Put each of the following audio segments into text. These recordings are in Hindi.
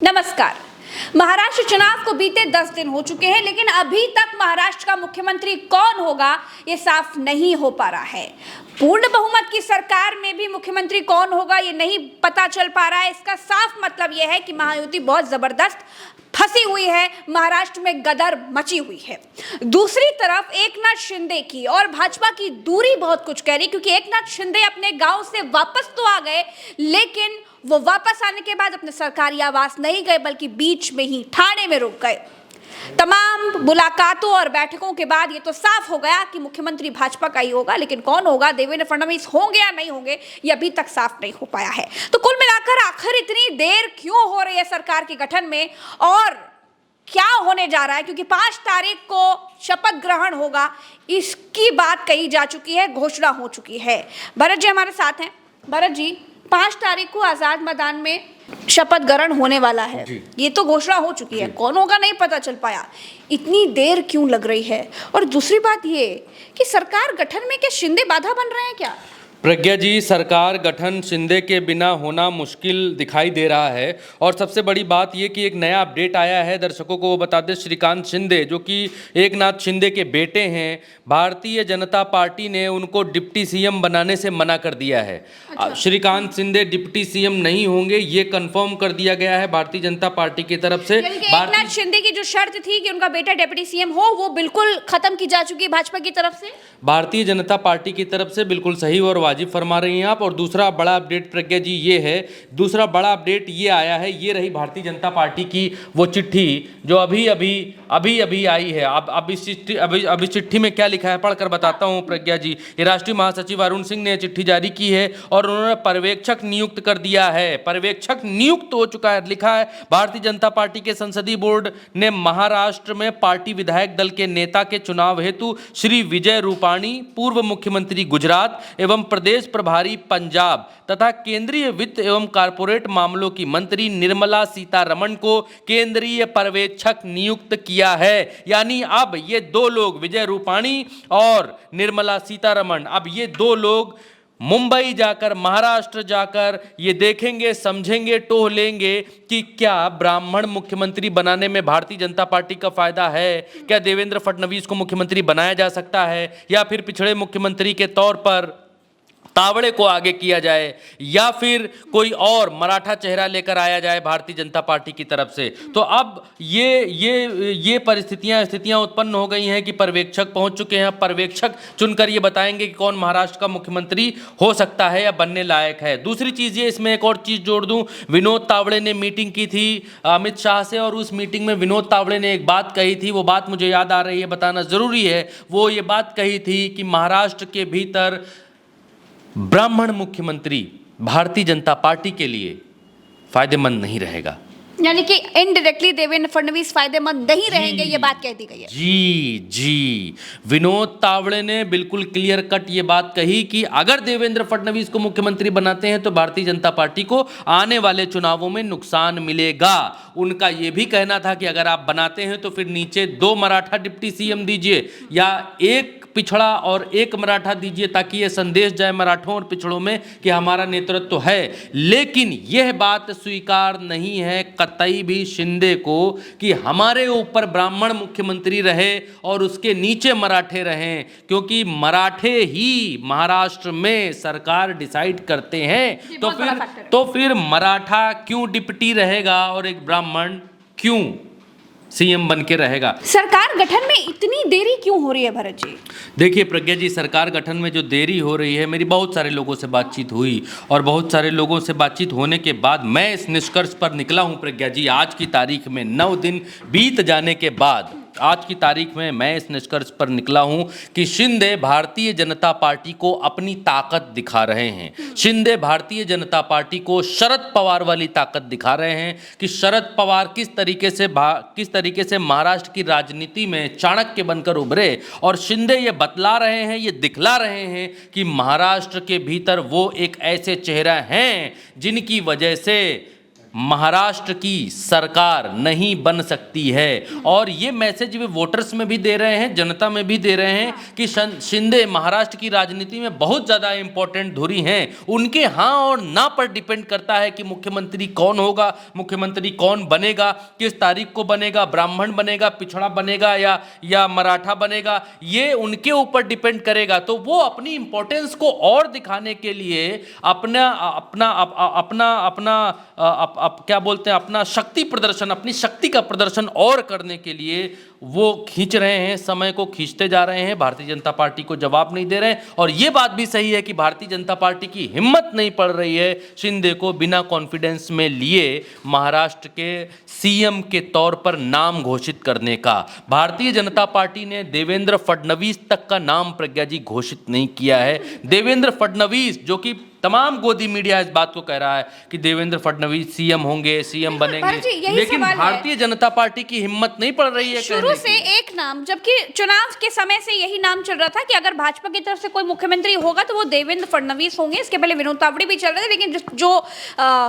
नमस्कार। महाराष्ट्र चुनाव को बीते 10 दिन हो चुके हैं, लेकिन अभी तक महाराष्ट्र का मुख्यमंत्री कौन होगा ये साफ नहीं हो पा रहा है। पूर्ण बहुमत की सरकार में भी मुख्यमंत्री कौन होगा ये नहीं पता चल पा रहा है। इसका साफ मतलब यह है कि महायुति बहुत जबरदस्त फंसी हुई है, महाराष्ट्र में गदर मची हुई है। दूसरी तरफ एकनाथ शिंदे की और भाजपा की दूरी बहुत कुछ कह रही, क्योंकि एकनाथ शिंदे अपने गांव से वापस तो आ गए, लेकिन वो वापस आने के बाद अपने सरकारी आवास नहीं गए, बल्कि बीच में ही ठाणे में रुक गए। तमाम मुलाकातों और बैठकों के बाद ये तो साफ हो गया कि मुख्यमंत्री भाजपा का ही होगा, लेकिन कौन होगा, देवेंद्र फडणवीस होंगे या नहीं होंगे, ये अभी तक साफ नहीं हो पाया है। तो कुल मिलाकर आखिर इतनी देर क्यों हो रही है सरकार के गठन में, और क्या होने जा रहा है, क्योंकि 5 तारीख को शपथ ग्रहण होगा, इसकी बात कही जा चुकी है, घोषणा हो चुकी है। भरत जी हमारे साथ हैं। भरत जी, 5 तारीख को आजाद मैदान में शपथ ग्रहण होने वाला है, ये तो घोषणा हो चुकी है, कौन होगा नहीं पता चल पाया। इतनी देर क्यों लग रही है? और दूसरी बात ये कि सरकार गठन में क्या शिंदे बाधा बन रहे हैं क्या? प्रज्ञा जी, सरकार गठन शिंदे के बिना होना मुश्किल दिखाई दे रहा है। और सबसे बड़ी बात ये कि एक नया अपडेट आया है, दर्शकों को वो बता दें। श्रीकांत शिंदे जो कि एकनाथ शिंदे के बेटे हैं, भारतीय जनता पार्टी ने उनको डिप्टी सीएम बनाने से मना कर दिया है। अच्छा। श्रीकांत शिंदे डिप्टी सीएम नहीं होंगे, ये कंफर्म कर दिया गया है भारतीय जनता पार्टी की तरफ से। एकनाथ शिंदे की जो शर्त थी कि उनका बेटा डिप्टी सीएम हो, वो बिल्कुल खत्म की जा चुकी है भाजपा की तरफ से, भारतीय जनता पार्टी की तरफ से। बिल्कुल सही और वाजिब फरमा रही हैं आप। और दूसरा बड़ा अपडेट प्रज्ञा जी ये है, दूसरा बड़ा अपडेट ये आया है, ये रही भारतीय जनता पार्टी की वो चिट्ठी जो अभी अभी आई है। अब इस चिट्ठी में क्या लिखा है पढ़कर बताता हूं प्रज्ञा जी। ये राष्ट्रीय महासचिव अरुण सिंह ने चिट्ठी जारी की है और उन्होंने पर्यवेक्षक नियुक्त कर दिया है। पर्यवेक्षक नियुक्त हो चुका है। लिखा है, भारतीय जनता पार्टी के संसदीय बोर्ड ने महाराष्ट्र में पार्टी विधायक दल के नेता के चुनाव हेतु श्री विजय रूपाणी, पूर्व मुख्यमंत्री गुजरात एवं प्रदेश प्रभारी पंजाब तथा केंद्रीय वित्त एवं कारपोरेट मामलों की मंत्री निर्मला सीतारमण को केंद्रीय पर्यवेक्षक नियुक्त किया है। यानी अब ये 2 लोग, विजय रूपाणी और निर्मला सीतारमण, अब ये 2 लोग मुंबई जाकर, महाराष्ट्र जाकर ये देखेंगे, समझेंगे, टोह लेंगे कि क्या ब्राह्मण मुख्यमंत्री बनाने में भारतीय जनता पार्टी का फायदा है, क्या देवेंद्र फडणवीस को मुख्यमंत्री बनाया जा सकता है, या फिर पिछड़े मुख्यमंत्री के तौर पर तावड़े को आगे किया जाए, या फिर कोई और मराठा चेहरा लेकर आया जाए भारतीय जनता पार्टी की तरफ से। तो अब ये स्थितियां उत्पन्न हो गई हैं कि पर्यवेक्षक पहुंच चुके हैं। पर्यवेक्षक चुनकर ये बताएंगे कि कौन महाराष्ट्र का मुख्यमंत्री हो सकता है या बनने लायक है। दूसरी चीज़ ये, इसमें एक और चीज़ जोड़ दूं, विनोद तावड़े ने मीटिंग की थी अमित शाह से, और उस मीटिंग में विनोद तावड़े ने एक बात कही थी, वो बात मुझे याद आ रही है, बताना ज़रूरी है। वो ये बात कही थी कि महाराष्ट्र के भीतर ब्राह्मण मुख्यमंत्री भारतीय जनता पार्टी के लिए फायदेमंद नहीं रहेगा। यानी कि इनडायरेक्टली देवेंद्र फडणवीस फायदेमंद नहीं रहेंगे, ये बात कह दी गई है। जी, विनोद तावड़े ने बिल्कुल क्लियर कट ये बात कही कि अगर देवेंद्र फडणवीस को मुख्यमंत्री बनाते हैं तो भारतीय जनता पार्टी को आने वाले चुनावों में नुकसान मिलेगा। उनका ये भी कहना था कि अगर आप बनाते हैं तो फिर नीचे 2 मराठा डिप्टी सीएम दीजिए, या 1 पिछड़ा और 1 मराठा दीजिए, ताकि ये संदेश जाए मराठों और पिछड़ों में कि हमारा नेतृत्व है। लेकिन यह बात स्वीकार नहीं है कतई भी शिंदे को कि हमारे ऊपर ब्राह्मण मुख्यमंत्री रहे और उसके नीचे मराठे रहें, क्योंकि मराठे ही महाराष्ट्र में सरकार डिसाइड करते हैं। तो फिर मराठा क्यों डिप्टी रहेगा और एक ब्राह्मण क्यों सीएम बन के रहेगा? सरकार गठन में इतनी देरी क्यों हो रही है भरत जी? देखिए प्रज्ञा जी, सरकार गठन में जो देरी हो रही है, मेरी बहुत सारे लोगों से बातचीत हुई और बहुत सारे लोगों से बातचीत होने के बाद मैं इस निष्कर्ष पर निकला हूं प्रज्ञा जी, आज की तारीख में 9 दिन बीत जाने के बाद आज की तारीख में मैं इस निष्कर्ष पर निकला हूं कि शिंदे भारतीय जनता पार्टी को अपनी ताकत दिखा रहे हैं। शिंदे भारतीय जनता पार्टी को शरद पवार वाली ताकत दिखा रहे हैं कि शरद पवार किस तरीके से महाराष्ट्र की राजनीति में चाणक्य बनकर उभरे, और शिंदे ये बतला रहे हैं, ये दिखला रहे हैं कि महाराष्ट्र के भीतर वो एक ऐसे चेहरा हैं जिनकी वजह से महाराष्ट्र की सरकार नहीं बन सकती है। और ये मैसेज वे वोटर्स में भी दे रहे हैं, जनता में भी दे रहे हैं कि शिंदे महाराष्ट्र की राजनीति में बहुत ज़्यादा इंपॉर्टेंट धुरी हैं। उनके हाँ और ना पर डिपेंड करता है कि मुख्यमंत्री कौन होगा, मुख्यमंत्री कौन बनेगा, किस तारीख को बनेगा, ब्राह्मण बनेगा, पिछड़ा बनेगा या मराठा बनेगा, ये उनके ऊपर डिपेंड करेगा। तो वो अपनी इंपॉर्टेंस को और दिखाने के लिए क्या बोलते हैं, अपना शक्ति प्रदर्शन, अपनी शक्ति का प्रदर्शन और करने के लिए वो खींच रहे हैं, समय को खींचते जा रहे हैं, भारतीय जनता पार्टी को जवाब नहीं दे रहे हैं। और ये बात भी सही है कि भारतीय जनता पार्टी की हिम्मत नहीं पड़ रही है शिंदे को बिना कॉन्फिडेंस में लिए महाराष्ट्र के सीएम के तौर पर नाम घोषित करने का। भारतीय जनता पार्टी ने देवेंद्र फडणवीस तक का नाम प्रज्ञा जी घोषित नहीं किया है। देवेंद्र फडणवीस, जो कि तमाम गोदी मीडिया इस बात को कह रहा है कि देवेंद्र फडणवीस सीएम होंगे, सीएम बनेंगे, लेकिन भारतीय जनता पार्टी की हिम्मत नहीं पड़ रही है। शुरू से एक नाम, जबकि चुनाव के समय से यही नाम चल रहा था कि अगर भाजपा की तरफ से कोई मुख्यमंत्री होगा तो वो देवेंद्र फडणवीस होंगे। इसके पहले विनोद तावड़े भी चल रहे थे, लेकिन जो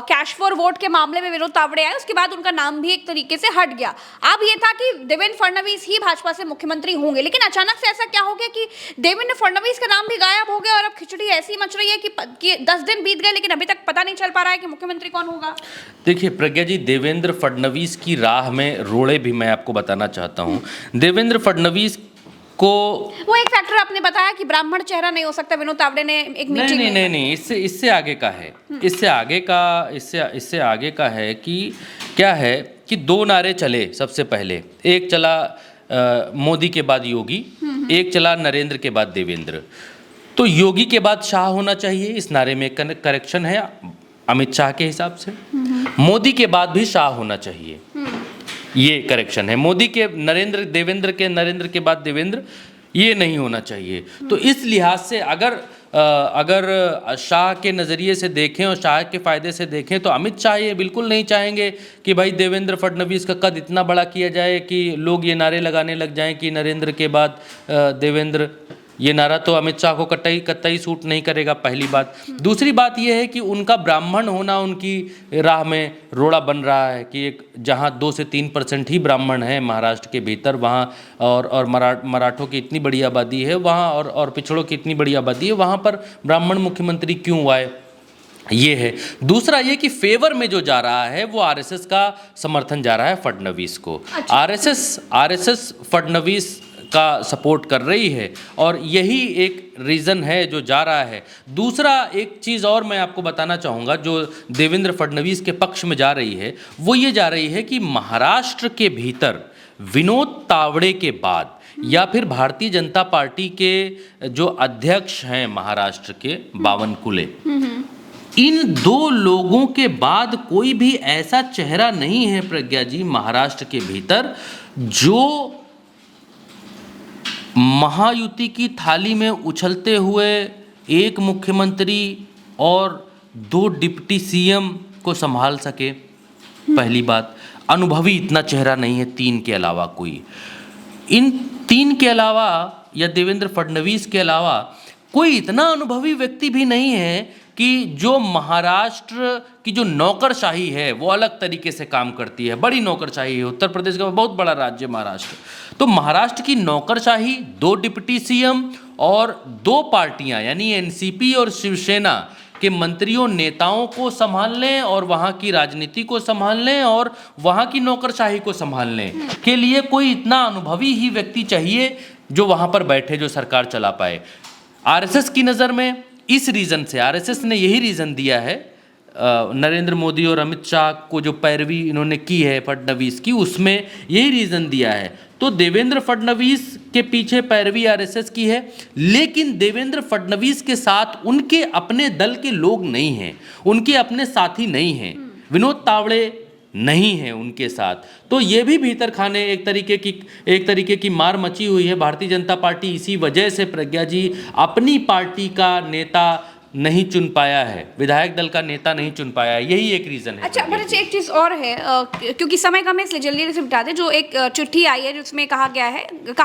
कैश फॉर वोट के मामले में विनोद तावड़े आए, उसके बाद उनका नाम भी एक तरीके से हट गया। अब ये था कि देवेंद्र फडणवीस ही भाजपा से मुख्यमंत्री होंगे, लेकिन अचानक से ऐसा क्या हो गया कि देवेंद्र फडणवीस का नाम भी गायब हो गया और अब खिचड़ी ऐसी मच रही है कि 10 दिन बीत गए लेकिन अभी तक पता नहीं चल पा रहा है कि मुख्यमंत्री कौन होगा। देखिए प्रज्ञा जी, देवेंद्र फडणवीस की राह में रोड़े भी मैं आपको बताना चाहता हूं। देवेंद्र फडणवीस को वो एक फैक्टर आपने बताया कि ब्राह्मण चेहरा नहीं हो सकता, विनोद तावड़े ने एक मीटिंग में नहीं, इससे आगे का है, इससे आगे का है कि क्या है कि 2 नारे चले। सबसे पहले एक चला मोदी के बाद योगी, एक चला नरेंद्र के बाद देवेंद्र। तो योगी के बाद शाह होना चाहिए, इस नारे में करेक्शन है अमित शाह के हिसाब से। मोदी के बाद भी शाह होना चाहिए, ये करेक्शन है। मोदी के नरेंद्र, देवेंद्र के नरेंद्र के बाद देवेंद्र, ये नहीं होना चाहिए। तो इस लिहाज से अगर शाह के नज़रिए से देखें और शाह के फ़ायदे से देखें तो अमित शाह ये बिल्कुल नहीं चाहेंगे कि भाई देवेंद्र फडणवीस का कद इतना बड़ा किया जाए कि लोग ये नारे लगाने लग जाएं कि नरेंद्र के बाद देवेंद्र। ये नारा तो अमित शाह को कतई सूट नहीं करेगा, पहली बात। दूसरी बात यह है कि उनका ब्राह्मण होना उनकी राह में रोड़ा बन रहा है कि एक जहां 2 से 3% ही ब्राह्मण है महाराष्ट्र के भीतर, वहां और मराठों की इतनी बड़ी आबादी है वहां, और पिछड़ों की इतनी बड़ी आबादी है, वहां पर ब्राह्मण मुख्यमंत्री क्यों आए, ये है। दूसरा ये कि फेवर में जो जा रहा है वो आरएसएस का समर्थन जा रहा है फडणवीस को। आरएसएस फडणवीस का सपोर्ट कर रही है और यही एक रीज़न है जो जा रहा है। दूसरा एक चीज़ और मैं आपको बताना चाहूँगा जो देवेंद्र फडणवीस के पक्ष में जा रही है, वो ये जा रही है कि महाराष्ट्र के भीतर विनोद तावड़े के बाद या फिर भारतीय जनता पार्टी के जो अध्यक्ष हैं महाराष्ट्र के बावनकुले, इन 2 लोगों के बाद कोई भी ऐसा चेहरा नहीं है प्रज्ञा जी महाराष्ट्र के भीतर जो महायुति की थाली में उछलते हुए एक मुख्यमंत्री और 2 डिप्टी सीएम को संभाल सके। पहली बात, अनुभवी इतना चेहरा नहीं है 3 के अलावा कोई। इन 3 के अलावा या देवेंद्र फडणवीस के अलावा कोई इतना अनुभवी व्यक्ति भी नहीं है कि जो महाराष्ट्र की जो नौकरशाही है वो अलग तरीके से काम करती है। बड़ी नौकरशाही है, उत्तर प्रदेश का बहुत बड़ा राज्य महाराष्ट्र। तो महाराष्ट्र की नौकरशाही, 2 डिप्टी सीएम और 2 पार्टियां यानी एनसीपी और शिवसेना के मंत्रियों नेताओं को संभालने और वहाँ की राजनीति को संभालने और वहाँ की नौकरशाही को संभालने के लिए कोई इतना अनुभवी ही व्यक्ति चाहिए जो वहाँ पर बैठे, जो सरकार चला पाए। आरएसएस की नज़र में इस रीज़न से आरएसएस ने यही रीज़न दिया है, नरेंद्र मोदी और अमित शाह को जो पैरवी इन्होंने की है फडणवीस की, उसमें यही रीज़न दिया है। तो देवेंद्र फडणवीस के पीछे पैरवी आरएसएस की है, लेकिन देवेंद्र फडणवीस के साथ उनके अपने दल के लोग नहीं हैं, उनके अपने साथी नहीं हैं, विनोद तावड़े नहीं है उनके साथ। तो ये भी भीतर खाने एक तरीके की मार मची हुई है। भारतीय जनता पार्टी इसी वजह से प्रज्ञा जी अपनी पार्टी का नेता नहीं चुन पाया है, विधायक दल का नेता नहीं चुन पाया है, यही एक रीजन है। अच्छा भरत जी, एक चीज़ और है, क्योंकि समय कम है इसलिए जल्दी से बता दें। जो एक चिट्ठी आई है जिसमें कहा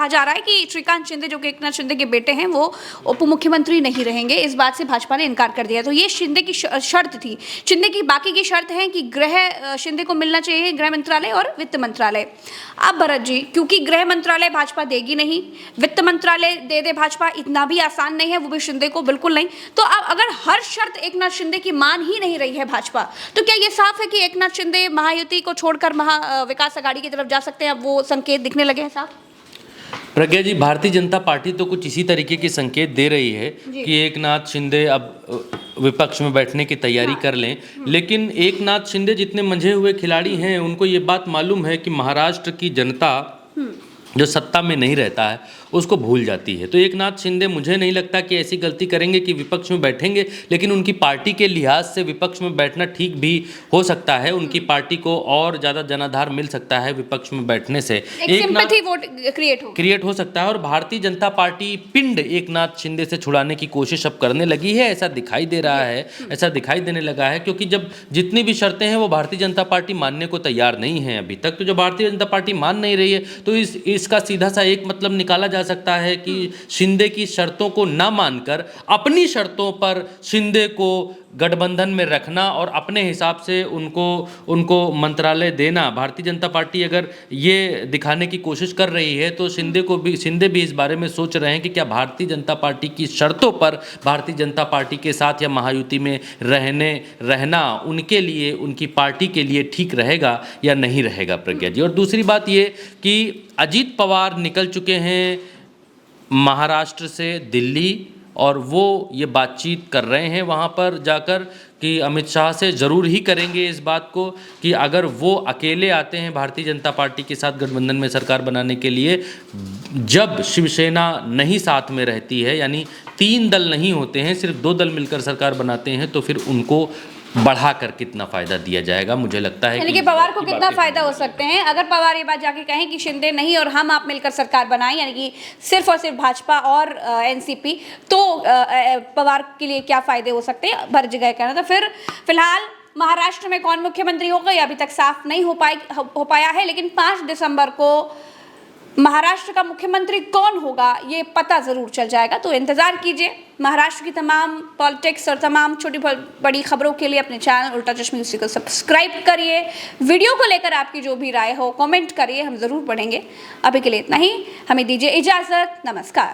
जा रहा है कि श्रीकांत शिंदे जो कि एकनाथ शिंदे के बेटे हैं वो उप मुख्यमंत्री नहीं रहेंगे, इस बात से भाजपा ने इनकार कर दिया। तो ये शिंदे की शर्त थी। शिंदे की बाकी की शर्त है कि शिंदे को मिलना चाहिए गृह मंत्रालय और वित्त मंत्रालय। अब भरत जी, क्योंकि गृह मंत्रालय भाजपा देगी नहीं, वित्त मंत्रालय दे भाजपा, इतना भी आसान नहीं है, वो भी शिंदे को बिल्कुल नहीं। तो अब अगर हर शर्त एकनाथ शिंदे की मान ही नहीं रही है भाजपा, तो क्या ये साफ है कि एकनाथ शिंदे महायुति को छोड़कर विकास आघाड़ी की तरफ जा सकते हैं? अब वो संकेत दिखने लगे हैं साफ। प्रज्ञा जी, भारतीय जनता पार्टी तो कुछ इसी तरीके के संकेत दे रही है कि एकनाथ शिंदे अब विपक्ष में बैठने की तैयारी कर लें, लेकिन एकनाथ शिंदे जितने मंझे हुए खिलाड़ी हैं उनको ये बात मालूम है कि महाराष्ट्र की जनता जो सत्ता में नहीं रहता है उसको भूल जाती है। तो एकनाथ शिंदे मुझे नहीं लगता कि ऐसी गलती करेंगे कि विपक्ष में बैठेंगे, लेकिन उनकी पार्टी के लिहाज से विपक्ष में बैठना ठीक भी हो सकता है। उनकी पार्टी को और ज़्यादा जनाधार मिल सकता है विपक्ष में बैठने से, एक सिंपैथी वोट क्रिएट हो सकता है। और भारतीय जनता पार्टी पिंड एकनाथ शिंदे से छुड़ाने की कोशिश अब करने लगी है, ऐसा दिखाई दे रहा है, ऐसा दिखाई देने लगा है, क्योंकि जब जितनी भी शर्तें हैं वो भारतीय जनता पार्टी मानने को तैयार नहीं है अभी तक। तो जो भारतीय जनता पार्टी मान नहीं रही है, तो इसका सीधा सा एक मतलब निकाला जा सकता है कि शिंदे की शर्तों को ना मानकर अपनी शर्तों पर शिंदे को गठबंधन में रखना और अपने हिसाब से उनको मंत्रालय देना। भारतीय जनता पार्टी अगर ये दिखाने की कोशिश कर रही है तो शिंदे भी इस बारे में सोच रहे हैं कि क्या भारतीय जनता पार्टी की शर्तों पर भारतीय जनता पार्टी के साथ या महायुति में रहना उनके लिए, उनकी पार्टी के लिए ठीक रहेगा या नहीं रहेगा, प्रज्ञा जी। और दूसरी बात ये कि अजीत पवार निकल चुके हैं महाराष्ट्र से दिल्ली, और वो ये बातचीत कर रहे हैं वहाँ पर जाकर कि अमित शाह से ज़रूर ही करेंगे इस बात को कि अगर वो अकेले आते हैं भारतीय जनता पार्टी के साथ गठबंधन में सरकार बनाने के लिए, जब शिवसेना नहीं साथ में रहती है, यानी 3 दल नहीं होते हैं, सिर्फ 2 दल मिलकर सरकार बनाते हैं, तो फिर उनको बढ़ाकर कितना फायदा दिया जाएगा। मुझे लगता है कि पवार को कितना फायदा हो सकते हैं अगर पवार ये बात जाके कहें कि शिंदे नहीं और हम आप मिलकर सरकार बनाएं, यानी कि सिर्फ और सिर्फ भाजपा और एनसीपी, तो पवार के लिए क्या फायदे हो सकते हैं, भर जगह कहना। तो फिलहाल महाराष्ट्र में कौन मुख्यमंत्री होगा ये अभी तक साफ नहीं हो पाया है, लेकिन 5 दिसंबर को महाराष्ट्र का मुख्यमंत्री कौन होगा ये पता जरूर चल जाएगा। तो इंतजार कीजिए। महाराष्ट्र की तमाम पॉलिटिक्स और तमाम छोटी बड़ी खबरों के लिए अपने चैनल उल्टा चश्मा न्यूज़ को सब्सक्राइब करिए। वीडियो को लेकर आपकी जो भी राय हो कमेंट करिए, हम जरूर पढ़ेंगे। अभी के लिए इतना ही, हमें दीजिए इजाजत, नमस्कार।